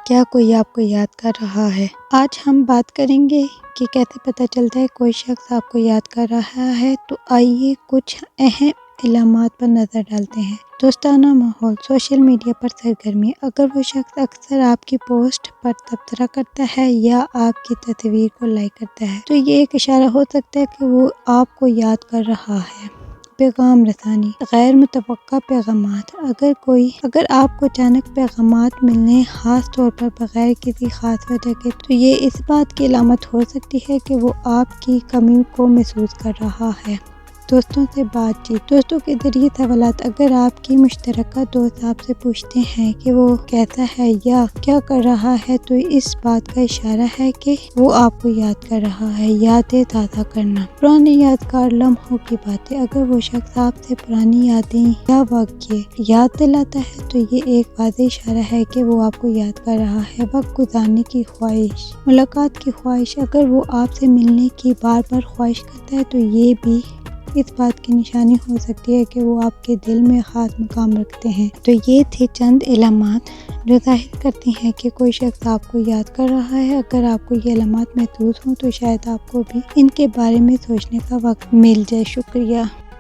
کیا کوئی آپ کو یاد کر رہا ہے؟ آج ہم بات کریں گے کہ کیسے پتہ چلتا ہے کوئی شخص آپ کو یاد کر رہا ہے۔ تو آئیے کچھ اہم علامات پر نظر ڈالتے ہیں۔ دوستانہ ماحول، سوشل میڈیا پر سرگرمی۔ اگر وہ شخص اکثر آپ کی پوسٹ پر تبصرہ کرتا ہے یا آپ کی تصویر کو لائک کرتا ہے تو یہ ایک اشارہ ہو سکتا ہے کہ وہ آپ کو یاد کر رہا ہے۔ پیغام رسانی، غیر متوقع پیغامات۔ اگر آپ کو اچانک پیغامات ملنے، خاص طور پر بغیر کسی خاص وجہ کے، تو یہ اس بات کی علامت ہو سکتی ہے کہ وہ آپ کی کمی کو محسوس کر رہا ہے۔ دوستوں سے بات چیت، دوستوں کے ذریعے سوالات۔ اگر آپ کی مشترکہ دوست آپ سے پوچھتے ہیں کہ وہ کیسا ہے یا کیا کر رہا ہے تو اس بات کا اشارہ ہے کہ وہ آپ کو یاد کر رہا ہے۔ یادیں تازہ کرنا، پرانے یادگار لمحوں کی باتیں۔ اگر وہ شخص آپ سے پرانی یادیں یا واقعے یاد دلاتا ہے تو یہ ایک واضح اشارہ ہے کہ وہ آپ کو یاد کر رہا ہے۔ وقت گزارنے کی خواہش، ملاقات کی خواہش۔ اگر وہ آپ سے ملنے کی بار بار خواہش کرتا ہے تو یہ بھی اس بات کی نشانی ہو سکتی ہے کہ وہ آپ کے دل میں خاص مقام رکھتے ہیں۔ تو یہ تھے چند علامات جو ظاہر کرتی ہیں کہ کوئی شخص آپ کو یاد کر رہا ہے۔ اگر آپ کو یہ علامات محسوس ہوں تو شاید آپ کو بھی ان کے بارے میں سوچنے کا وقت مل جائے۔ شکریہ۔